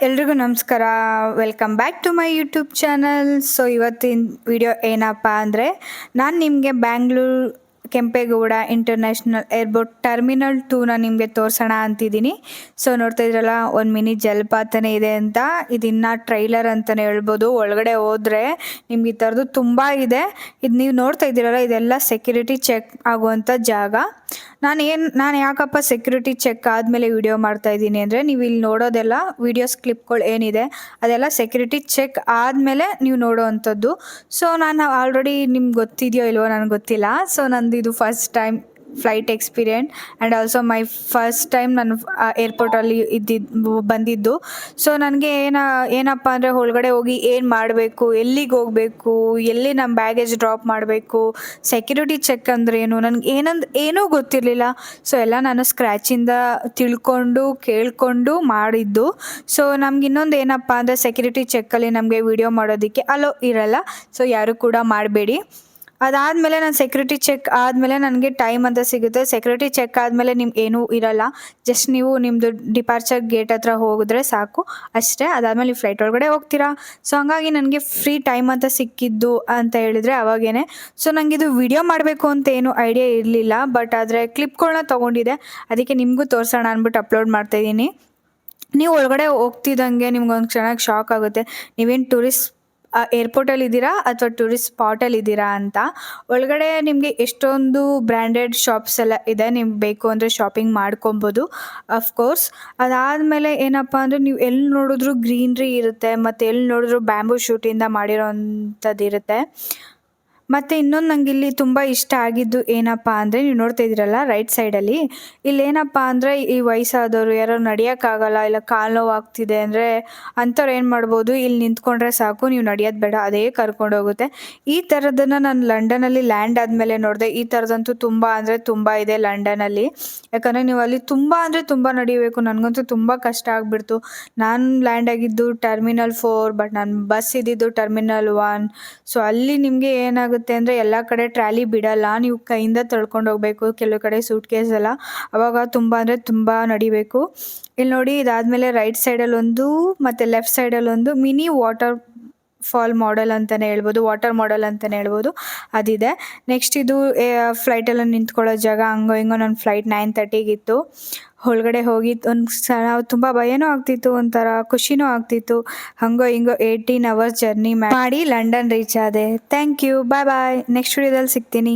ಎಲ್ರಿಗೂ ನಮಸ್ಕಾರ. Welcome back to my YouTube channel. So ಇವತ್ತಿನ ವಿಡಿಯೋ ಏನಪ್ಪ ಅಂದರೆ, ನಾನು ನಿಮಗೆ Bangalore Kempegowda international airport terminal 2ನ ನಿಮಗೆ ತೋರಿಸೋಣ ಅಂತಿದ್ದೀನಿ. ಸೊ ನೋಡ್ತಾ ಇದ್ರಲ್ಲ, ಒಂದು ಮಿನಿ ಜಲಪಾತನೇ ಇದೆ ಅಂತ. ಇದನ್ನ ಟ್ರೈಲರ್ ಅಂತಲೇ ಹೇಳ್ಬೋದು. ಒಳಗಡೆ ಹೋದರೆ ನಿಮ್ಗೆ ಈ ಥರದ್ದು ತುಂಬ ಇದೆ. ಇದು ನೀವು ನೋಡ್ತಾ ಇದ್ದೀರಲ್ಲ, ಇದೆಲ್ಲ ಸೆಕ್ಯೂರಿಟಿ ಚೆಕ್ ಆಗುವಂಥ ಜಾಗ. ನಾನು ಯಾಕಪ್ಪ ಸೆಕ್ಯೂರಿಟಿ ಚೆಕ್ ಆದಮೇಲೆ ವಿಡಿಯೋ ಮಾಡ್ತಾ ಇದ್ದೀನಿ ಅಂದರೆ, ನೀವು ಇಲ್ಲಿ ನೋಡೋದೆಲ್ಲ ವೀಡಿಯೋಸ್ ಕ್ಲಿಪ್ಗಳು ಏನಿದೆ ಅದೆಲ್ಲ ಸೆಕ್ಯೂರಿಟಿ ಚೆಕ್ ಆದಮೇಲೆ ನೀವು ನೋಡೋ ಅಂಥದ್ದು. ಸೊ ನಾನು ಆಲ್ರೆಡಿ ನಿಮ್ಗೆ ಗೊತ್ತಿದೆಯೋ ಇಲ್ವೋ ನನಗೆ ಗೊತ್ತಿಲ್ಲ. ಸೊ ನಂದು ಇದು first time flight experience and also my first time ನಾನು ಏರ್ಪೋರ್ಟಲ್ಲಿ ಬಂದಿದ್ದು. ಸೊ ನನಗೆ ಏನಪ್ಪ ಅಂದರೆ, ಒಳಗಡೆ ಹೋಗಿ ಏನು ಮಾಡಬೇಕು, ಎಲ್ಲಿಗೆ ಹೋಗಬೇಕು, ಎಲ್ಲಿ ನಮ್ಮ ಬ್ಯಾಗೇಜ್ ಡ್ರಾಪ್ ಮಾಡಬೇಕು, ಸೆಕ್ಯೂರಿಟಿ ಚೆಕ್ ಅಂದರೆ ಏನು, ನನಗೆ ಏನೂ ಗೊತ್ತಿರಲಿಲ್ಲ. ಸೊ ಎಲ್ಲ ನಾನು ಸ್ಕ್ರ್ಯಾಚಿಂದ ತಿಳ್ಕೊಂಡು ಕೇಳಿಕೊಂಡು ಮಾಡಿದ್ದು. ಸೊ ನಮ್ಗೆ ಇನ್ನೊಂದು ಏನಪ್ಪ ಅಂದರೆ, ಸೆಕ್ಯೂರಿಟಿ ಚೆಕ್ಕಲ್ಲಿ ನಮಗೆ ವಿಡಿಯೋ ಮಾಡೋದಕ್ಕೆ ಅಲೋ ಇರಲ್ಲ. ಸೊ ಯಾರು ಕೂಡ ಮಾಡಬೇಡಿ. ಅದಾದಮೇಲೆ ನಾನು ಸೆಕ್ಯೂರಿಟಿ ಚೆಕ್ ಆದಮೇಲೆ ನನಗೆ ಟೈಮ್ ಅಂತ ಸಿಗುತ್ತೆ. ಸೆಕ್ಯೂರಿಟಿ ಚೆಕ್ ಆದಮೇಲೆ ನಿಮ್ಗೆ ಏನೂ ಇರಲ್ಲ. ಜಸ್ಟ್ ನೀವು ನಿಮ್ಮದು ಡಿಪಾರ್ಚರ್ ಗೇಟ್ ಹತ್ರ ಹೋಗಿದ್ರೆ ಸಾಕು, ಅಷ್ಟೇ. ಅದಾದಮೇಲೆ ನೀವು ಫ್ಲೈಟ್ ಒಳಗಡೆ ಹೋಗ್ತೀರಾ. ಸೊ ಹಾಗಾಗಿ ನನಗೆ ಫ್ರೀ ಟೈಮ್ ಅಂತ ಸಿಕ್ಕಿದ್ದು ಅಂತ ಹೇಳಿದರೆ ಅವಾಗೇನೆ. ಸೊ ನನಗಿದು ವಿಡಿಯೋ ಮಾಡಬೇಕು ಅಂತ ಏನು ಐಡಿಯಾ ಇರಲಿಲ್ಲ, ಬಟ್ ಆದರೆ ಕ್ಲಿಪ್ಗಳನ್ನ ತೊಗೊಂಡಿದ್ದೆ, ಅದಕ್ಕೆ ನಿಮಗೂ ತೋರಿಸೋಣ ಅಂದ್ಬಿಟ್ಟು ಅಪ್ಲೋಡ್ ಮಾಡ್ತಾಯಿದ್ದೀನಿ. ನೀವು ಒಳಗಡೆ ಹೋಗ್ತಿದ್ದಂಗೆ ನಿಮ್ಗೊಂದು ಚೆನ್ನಾಗಿ ಶಾಕ್ ಆಗುತ್ತೆ. ನೀವೇನು ಟೂರಿಸ್ಟ್ ಏರ್ಪೋರ್ಟಲ್ಲಿ ಇದ್ದೀರಾ ಅಥವಾ ಟೂರಿಸ್ಟ್ ಸ್ಪಾಟಲ್ಲಿ ಇದ್ದೀರಾ ಅಂತ. ಒಳಗಡೆ ನಿಮಗೆ ಎಷ್ಟೊಂದು ಬ್ರ್ಯಾಂಡೆಡ್ ಶಾಪ್ಸ್ ಎಲ್ಲ ಇದೆ, ನಿಮ್ಗೆ ಬೇಕು ಅಂದರೆ ಶಾಪಿಂಗ್ ಮಾಡ್ಕೊಬೋದು ಅಫ್ಕೋರ್ಸ್. ಅದಾದಮೇಲೆ ಏನಪ್ಪ ಅಂದರೆ, ನೀವು ಎಲ್ಲಿ ನೋಡಿದ್ರೂ ಗ್ರೀನ್ರಿ ಇರುತ್ತೆ, ಮತ್ತು ಎಲ್ಲಿ ನೋಡಿದ್ರೂ ಬ್ಯಾಂಬೂ ಶೂಟಿಂದ ಮಾಡಿರೋ ಅಂಥದ್ದು ಇರುತ್ತೆ. ಮತ್ತು ಇನ್ನೊಂದು ನಂಗೆ ಇಲ್ಲಿ ತುಂಬ ಇಷ್ಟ ಆಗಿದ್ದು ಏನಪ್ಪ ಅಂದರೆ, ನೀವು ನೋಡ್ತಾ ಇದ್ದೀರಲ್ಲ ರೈಟ್ ಸೈಡಲ್ಲಿ, ಇಲ್ಲೇನಪ್ಪ ಅಂದರೆ, ಈ ವಯಸ್ಸಾದವರು ಯಾರೋ ನಡೆಯೋಕ್ಕಾಗಲ್ಲ, ಇಲ್ಲ ಕಾಲು ನೋವು ಆಗ್ತಿದೆ ಅಂದರೆ ಅಂಥವ್ರು ಏನು ಮಾಡ್ಬೋದು, ಇಲ್ಲಿ ನಿಂತ್ಕೊಂಡ್ರೆ ಸಾಕು, ನೀವು ನಡೆಯೋದು ಬೇಡ, ಅದೇ ಕರ್ಕೊಂಡು ಹೋಗುತ್ತೆ. ಈ ಥರದನ್ನು ನಾನು ಲಂಡನಲ್ಲಿ ಲ್ಯಾಂಡ್ ಆದಮೇಲೆ ನೋಡಿದೆ. ಈ ಥರದಂತೂ ತುಂಬ ಅಂದರೆ ತುಂಬ ಇದೆ ಲಂಡನಲ್ಲಿ. ಯಾಕಂದರೆ ನೀವು ಅಲ್ಲಿ ತುಂಬ ಅಂದರೆ ತುಂಬ ನಡಿಬೇಕು. ನನಗಂತೂ ತುಂಬ ಕಷ್ಟ ಆಗಿಬಿಡ್ತು. ನಾನು ಲ್ಯಾಂಡ್ ಆಗಿದ್ದು ಟರ್ಮಿನಲ್ 4, ಬಟ್ ನಾನು ಬಸ್ ಇದ್ದಿದ್ದು ಟರ್ಮಿನಲ್ 1. ಸೊ ಅಲ್ಲಿ ನಿಮಗೆ ಏನಾಗುತ್ತೆ ಅಂದರೆ, ಎಲ್ಲ ಕಡೆ ಟ್ರಾಲಿ ಬಿಡಲ್ಲ, ನೀವು ಕೈಯಿಂದ ತಳ್ಕೊಂಡು ಹೋಗಬೇಕು. ಕೆಲವು ಕಡೆ ಸೂಟ್ ಕೇಸ್ ಎಲ್ಲ, ಅವಾಗ ತುಂಬ ಅಂದರೆ ತುಂಬ ನಡಿಬೇಕು. ಇಲ್ಲಿ ನೋಡಿ, ಇದಾದಮೇಲೆ ರೈಟ್ ಸೈಡಲ್ಲಿ ಒಂದು ಮತ್ತು ಲೆಫ್ಟ್ ಸೈಡಲ್ಲಿ ಒಂದು ಮಿನಿ ವಾಟರ್ ಫಾಲ್ ಮಾಡೆಲ್ ಅಂತಲೇ ಹೇಳ್ಬೋದು, ವಾಟರ್ ಮಾಡೆಲ್ ಅಂತಲೇ ಹೇಳ್ಬೋದು, ಅದಿದೆ. ನೆಕ್ಸ್ಟ್ ಇದು ಫ್ಲೈಟೆಲ್ಲ ನಿಂತ್ಕೊಳ್ಳೋ ಜಾಗ. ಹಂಗೋ ಹಿಂಗೋ ನನ್ನ ಫ್ಲೈಟ್ 9:30 ಒಳಗಡೆ ಹೋಗಿ ತುಂಬ ಭಯನೂ ಆಗ್ತಿತ್ತು, ಒಂಥರ ಖುಷಿನೂ ಆಗ್ತಿತ್ತು. ಹಂಗೋ ಹಿಂಗೋ 18 hours ಜರ್ನಿ ಮಾಡಿ ಲಂಡನ್ ರೀಚ್ ಆದೆ. Thank you, bye bye. Next ವಿಡಿಯೋದಲ್ಲಿ ಸಿಗ್ತೀನಿ.